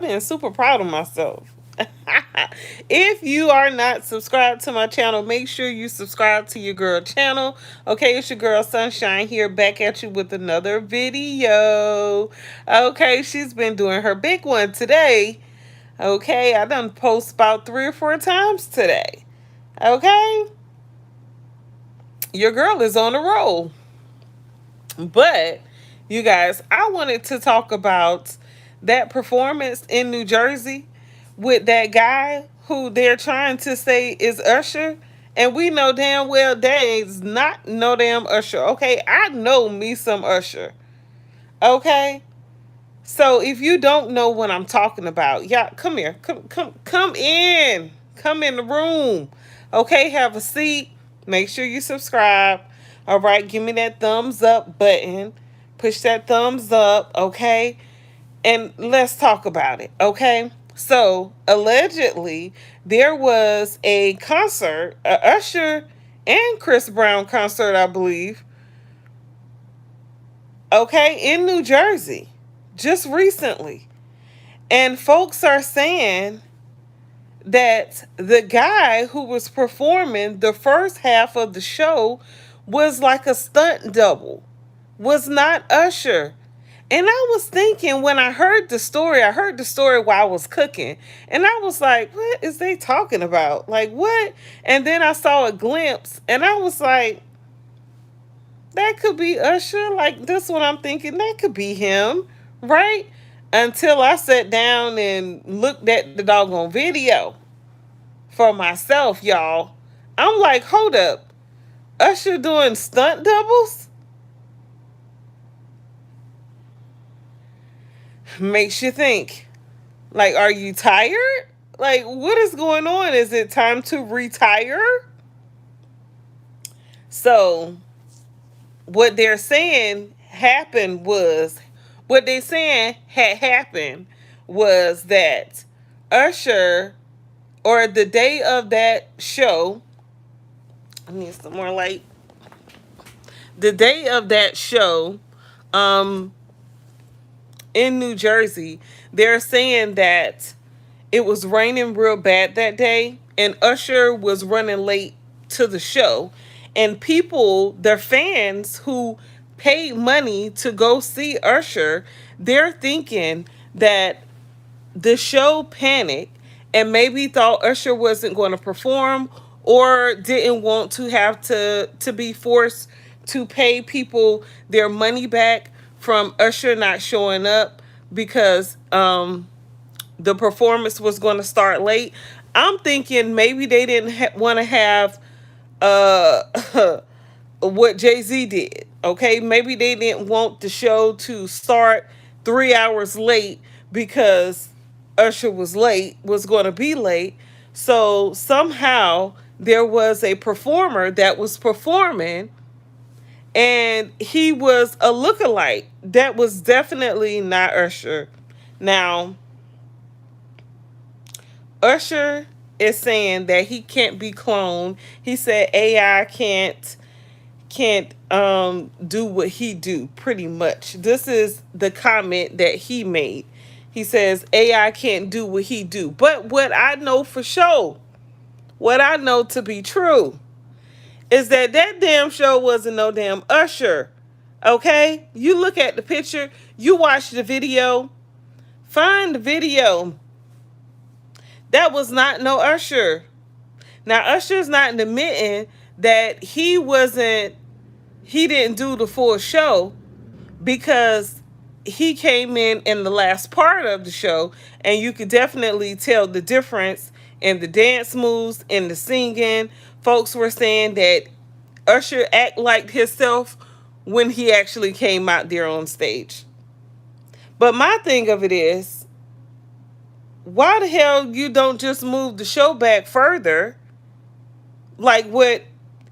being super proud of myself. If you are not subscribed to my channel, make sure you subscribe to your girl channel. Okay, it's your girl Sunshine here, back at you with another video. Okay, she's been doing her big one today. Okay, I done post about 3 or 4 times today. Okay, your girl is on a roll. But you guys, I wanted to talk about that performance in New Jersey with that guy who they're trying to say is Usher. And we know damn well that is not no damn Usher. Okay, I know me some Usher. Okay, so if you don't know what I'm talking about, yeah, come here, come in the room. Okay, have a seat. Make sure you subscribe. All right, give me that thumbs up button. Push that thumbs up. Okay, and let's talk about it. Okay. So allegedly, there was a concert, a Usher and Chris Brown concert, I believe. Okay, in New Jersey, just recently. And folks are saying that the guy who was performing the first half of the show was like a stunt double, was not Usher. And I was thinking when I heard the story while I was cooking. And I was like, what is they talking about? Like, what? And then I saw a glimpse and I was like, that could be Usher. Like, this what I'm thinking. That could be him, right? Until I sat down and looked at the doggone video for myself, y'all. I'm like, hold up. Usher doing stunt doubles? Makes you think. Like, are you tired? Like, what is going on? Is it time to retire? So, what they're saying happened was, what they saying had happened was that Usher, or the day of that show, I need some more light. The day of that show, um, in New Jersey, they're saying that it was raining real bad that day, and Usher was running late to the show. And people, their fans who paid money to go see Usher, they're thinking that the show panicked and maybe thought Usher wasn't going to perform, or didn't want to have to be forced to pay people their money back from Usher not showing up because the performance was going to start late. I'm thinking maybe they didn't want to have uh what Jay-Z did. Okay, maybe they didn't want the show to start 3 hours late because Usher was going to be late. So somehow there was a performer that was performing, and he was a lookalike. That was definitely not Usher. Now, Usher is saying that he can't be cloned. He said AI can't do what he do, pretty much. This is the comment that he made. He says AI can't do what he do. But what I know for sure, what I know to be true, is that that damn show wasn't no damn Usher. Okay? You look at the picture, you watch the video, find the video. That was not no Usher. Now Usher's not admitting that he didn't do the full show, because he came in the last part of the show, and you could definitely tell the difference in the dance moves, in the singing. Folks were saying that Usher act like himself when he actually came out there on stage. But my thing of it is, why the hell you don't just move the show back further, like what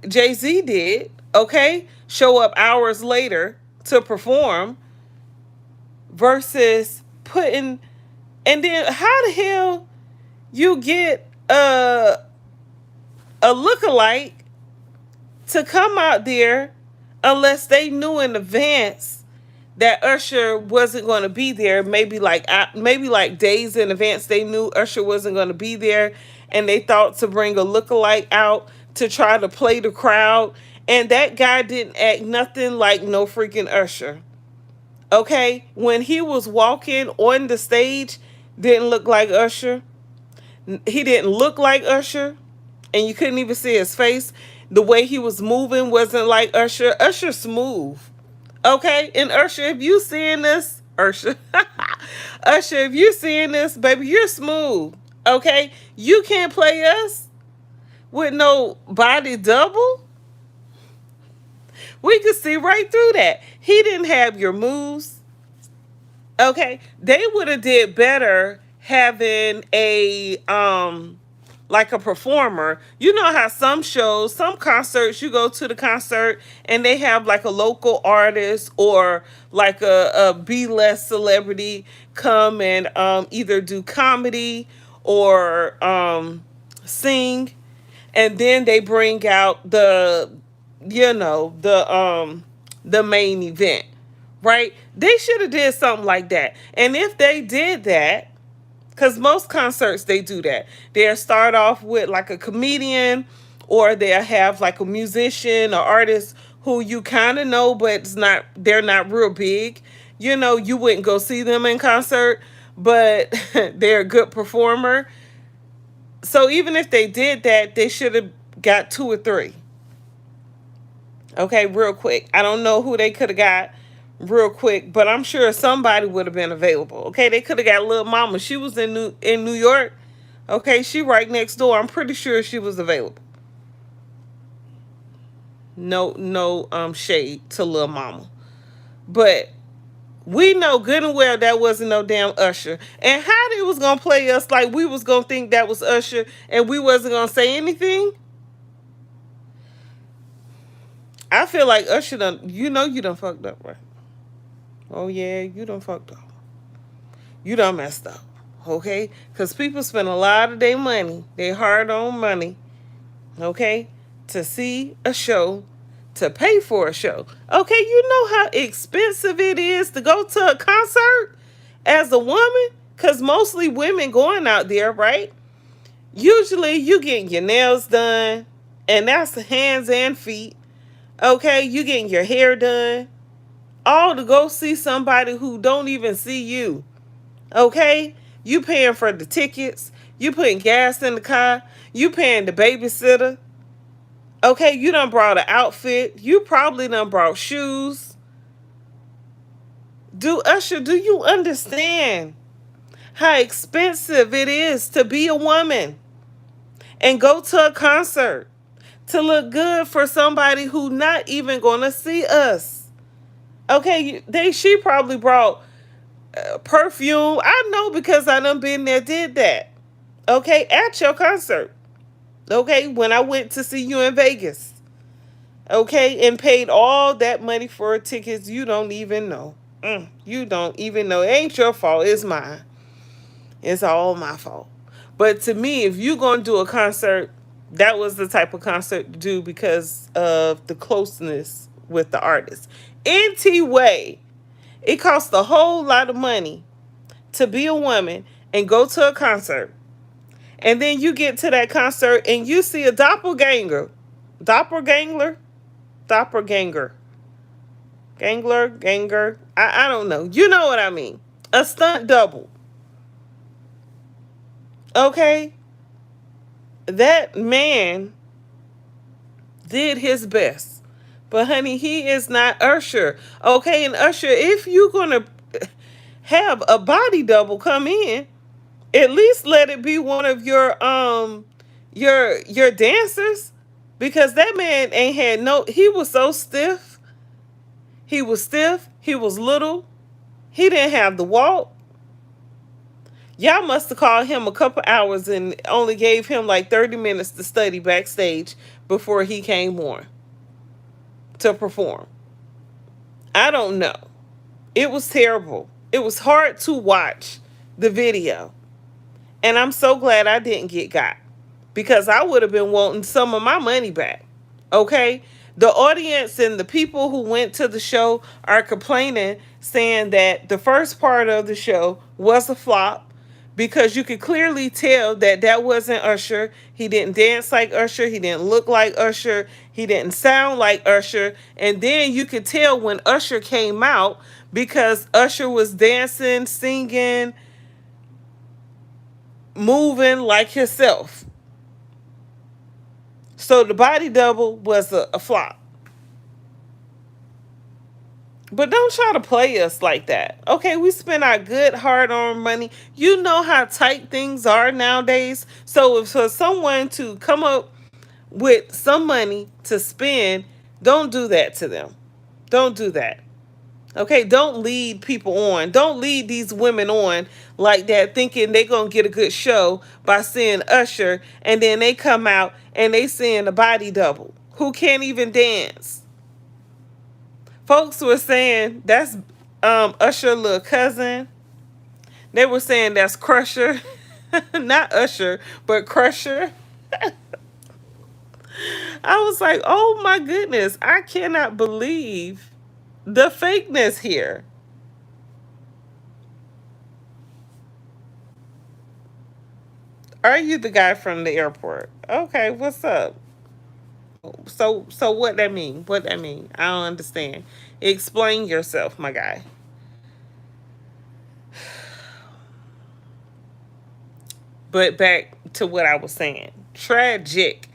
Jay-Z did? Okay, show up hours later to perform, versus putting, and then how the hell you get a lookalike to come out there unless they knew in advance that Usher wasn't going to be there. Maybe like days in advance, they knew Usher wasn't going to be there, and they thought to bring a lookalike out to try to play the crowd. And that guy didn't act nothing like no freaking Usher. Okay, when he was walking on the stage, didn't look like Usher. He didn't look like Usher, and you couldn't even see his face. The way he was moving wasn't like Usher. Usher smooth. Okay, and Usher, if you seeing this, Usher, Usher, if you seeing this, baby, you're smooth. Okay, you can't play us with no body double. We could see right through that. He didn't have your moves. Okay, they would have did better having a like a performer. You know how some shows, some concerts, you go to the concert and they have like a local artist or like a B-list celebrity come and either do comedy or sing, and then they bring out the main event, right? They should have did something like that. And if they did that, because most concerts they do that, they'll start off with like a comedian, or they'll have like a musician or artist who you kind of know, but they're not real big. You wouldn't go see them in concert, but they're a good performer. So even if they did that, they should have got two or three. Okay, real quick. I don't know who they could have got real quick, but I'm sure somebody would have been available. Okay, they could have got Lil Mama. She was in New York. Okay, she right next door. I'm pretty sure she was available. No shade to Lil Mama, but we know good and well that wasn't no damn Usher. And how they was gonna play us like we was gonna think that was Usher and we wasn't gonna say anything? I feel like Usher done. You done fucked up, right? Oh yeah, you done fucked up. You done messed up. Okay? Because people spend a lot of their money, their hard earned money, okay, to see a show, to pay for a show. Okay, you know how expensive it is to go to a concert as a woman? Because mostly women going out there, right? Usually you getting your nails done, and that's hands and feet. Okay, you getting your hair done. All to go see somebody who don't even see you. Okay? You paying for the tickets. You putting gas in the car. You paying the babysitter. Okay, you done brought an outfit. You probably done brought shoes. Usher, do you understand how expensive it is to be a woman and go to a concert to look good for somebody who not even gonna see us? Okay, she probably brought perfume. I know because I done been there, did that. Okay, at your concert. Okay, when I went to see you in Vegas. Okay, and paid all that money for tickets you don't even know. You don't even know. It ain't your fault. It's mine. It's all my fault. But to me, if you gonna do a concert, that was the type of concert to do because of the closeness with the artist. Anyway, it costs a whole lot of money to be a woman and go to a concert. And then you get to that concert and you see a doppelganger. Doppelganger? Doppelganger. Ganger. I don't know. You know what I mean. A stunt double. Okay? That man did his best. But honey, he is not Usher. Okay, and Usher, if you're gonna have a body double come in, at least let it be one of your dancers. Because that man ain't had he was so stiff. He was stiff, he was little, he didn't have the walk. Y'all must have called him a couple hours and only gave him like 30 minutes to study backstage before he came on to perform. I don't know. It was terrible. It was hard to watch the video. And I'm so glad I didn't get got, because I would have been wanting some of my money back. Okay? The audience and the people who went to the show are complaining saying that the first part of the show was a flop because you could clearly tell that that wasn't Usher. He didn't dance like Usher. He didn't look like Usher. He didn't sound like Usher. And then you could tell when Usher came out because Usher was dancing, singing, moving like himself. So the body double was a flop. But don't try to play us like that. Okay, we spend our good hard earned money. You know how tight things are nowadays. So if for someone to come up with some money to spend, don't do that to them. Don't do that. Okay, don't lead people on. Don't lead these women on like that, thinking they're going to get a good show by seeing Usher, and then they come out and they seeing a body double who can't even dance. Folks were saying that's Usher little cousin. They were saying that's Crusher. Not Usher, but Crusher. I was like, oh my goodness, I cannot believe the fakeness here. Are you the guy from the airport? Okay, what's up? So what that mean? What that mean? I don't understand. Explain yourself, my guy. But back to what I was saying. Tragic.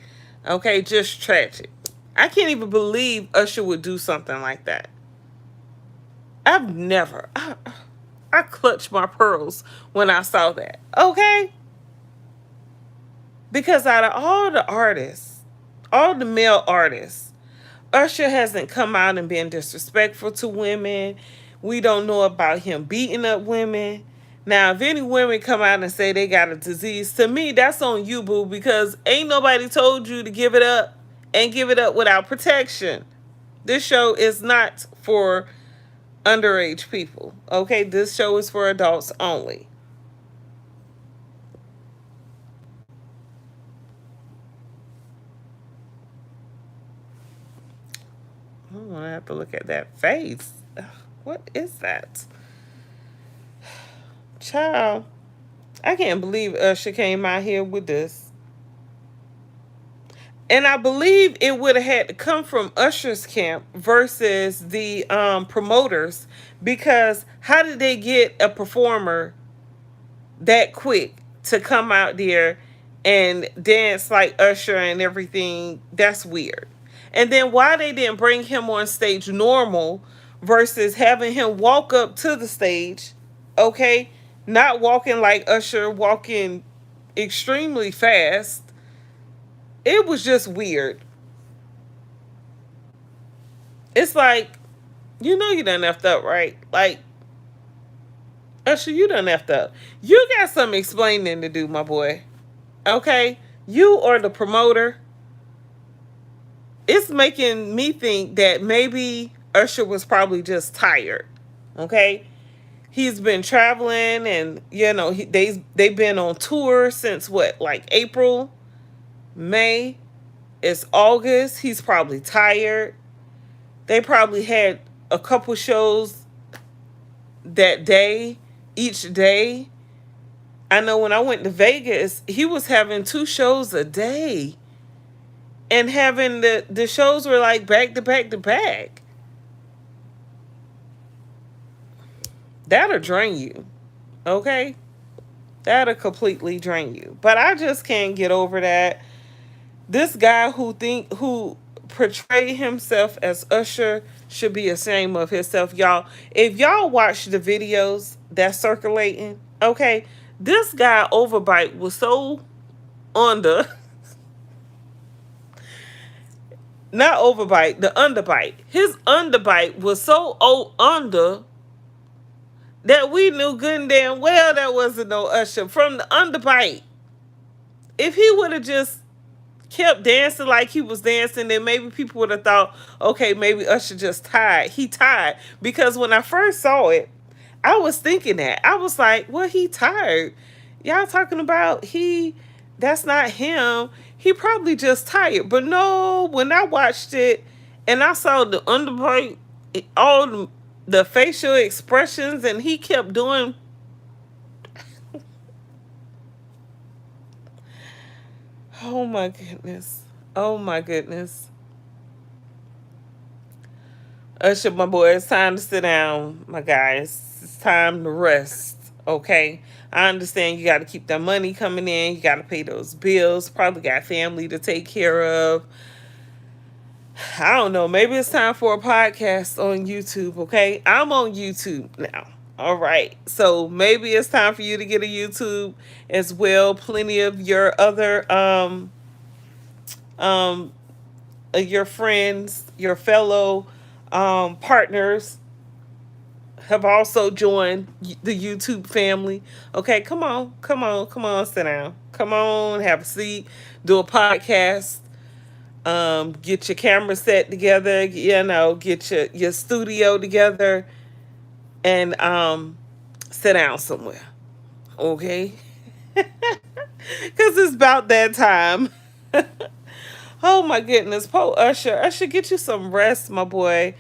Okay, just tragic. I can't even believe Usher would do something like that. I've never. I clutched my pearls when I saw that. Okay? Because out of all the artists, all the male artists, Usher hasn't come out and been disrespectful to women. We don't know about him beating up women. Now, if any women come out and say they got a disease, to me, that's on you, boo, because ain't nobody told you to give it up and give it up without protection. This show is not for underage people, okay? This show is for adults only. I'm gonna have to look at that face. What is that? Child, I can't believe Usher came out here with this. And I believe it would have had to come from Usher's camp versus the promoters, because how did they get a performer that quick to come out there and dance like Usher and everything? That's weird. And then why they didn't bring him on stage normal versus having him walk up to the stage, okay? Not walking like Usher, walking extremely fast. It was just weird. It's like, you know you done effed up, right? Like, Usher, you done effed up. You got some explaining to do, my boy. Okay? You or the promoter. It's making me think that maybe Usher was probably just tired. Okay? He's been traveling, and they've been on tour since what, like April, May. It's August. He's probably tired. They probably had a couple shows that day, each day. I know when I went to Vegas, he was having 2 shows a day. And having the shows were like back to back to back. That'll drain you. Okay? That'll completely drain you. But I just can't get over that. This guy who portray himself as Usher should be ashamed of himself, y'all. If y'all watch the videos that's circulating, okay, this guy overbite was so under, not overbite, the underbite. His underbite was so under that we knew good and damn well that wasn't no Usher from the underbite. If he would have just kept dancing like he was dancing, then maybe people would have thought, okay, maybe Usher just tired. He tired. Because when I first saw it, I was thinking that. I was like, well, he tired. Y'all talking about that's not him. He probably just tired. But no, when I watched it and I saw the underbite, all the facial expressions, and he kept doing. Oh my goodness. Oh my goodness. Usher, my boy, it's time to sit down, my guys. It's time to rest. Okay. I understand you got to keep that money coming in. You got to pay those bills. Probably got family to take care of. I don't know. Maybe it's time for a podcast on YouTube. Okay. I'm on YouTube now. All right. So maybe it's time for you to get a YouTube as well. Plenty of your other um your friends, your fellow partners have also joined the YouTube family. Okay, come on, come on, come on, sit down. Come on, have a seat, do a podcast. Get your camera set together. Get your studio together, and sit down somewhere. Okay, because it's about that time. Oh my goodness, Poe Usher. Usher, get you some rest, my boy.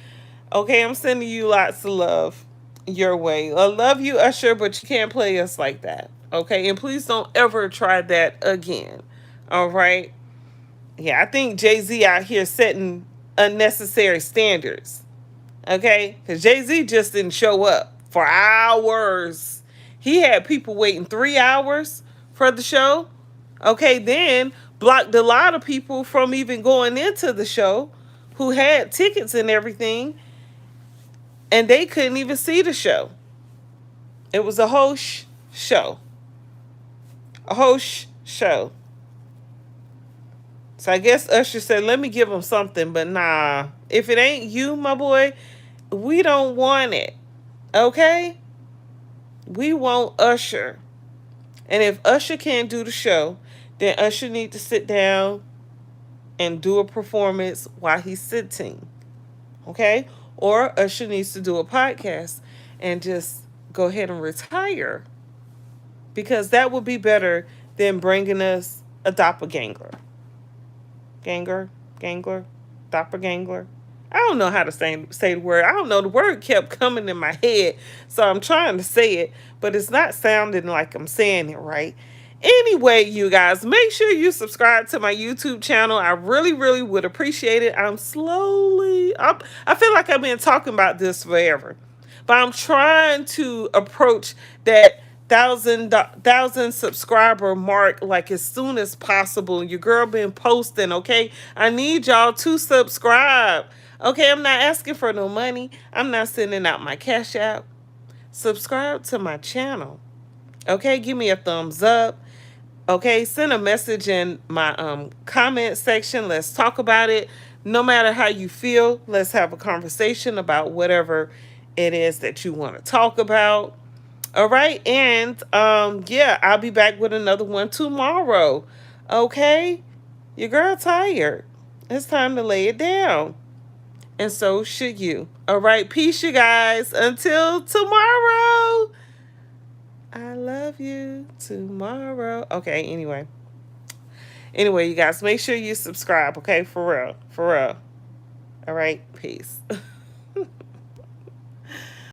Okay, I'm sending you lots of love your way. I love you, Usher, but you can't play us like that. Okay, and please don't ever try that again. All right. Yeah, I think Jay-Z out here setting unnecessary standards. Okay, because Jay-Z just didn't show up for hours. He had people waiting 3 hours for the show. Okay, then blocked a lot of people from even going into the show who had tickets and everything, and they couldn't even see the show. It was a whole show. A whole show. So I guess Usher said, let me give him something, but nah. If it ain't you, my boy, we don't want it. Okay? We want Usher. And if Usher can't do the show, then Usher need to sit down and do a performance while he's sitting. Okay? Or Usher needs to do a podcast and just go ahead and retire. Because that would be better than bringing us a doppelganger. Gangler, doppelganger. I don't know how to say the word. I don't know. The word kept coming in my head, so I'm trying to say it, but it's not sounding like I'm saying it right. Anyway, you guys, make sure you subscribe to my YouTube channel. I really, really would appreciate it. I feel like I've been talking about this forever, but I'm trying to approach that thousand subscriber mark like as soon as possible. Your girl been posting. Okay, I need y'all to subscribe. Okay, I'm not asking for no money. I'm not sending out my cash app. Subscribe to my channel. Okay, give me a thumbs up. Okay, send a message in my comment section. Let's talk about it. No matter how you feel, let's have a conversation about whatever it is that you want to talk about. All right, and yeah, I'll be back with another one tomorrow. Okay, your girl tired. It's time to lay it down, and so should you. All right, peace, you guys. Until tomorrow. I love you tomorrow. Okay, anyway. Anyway, you guys, make sure you subscribe, okay? For real. For real. All right, peace.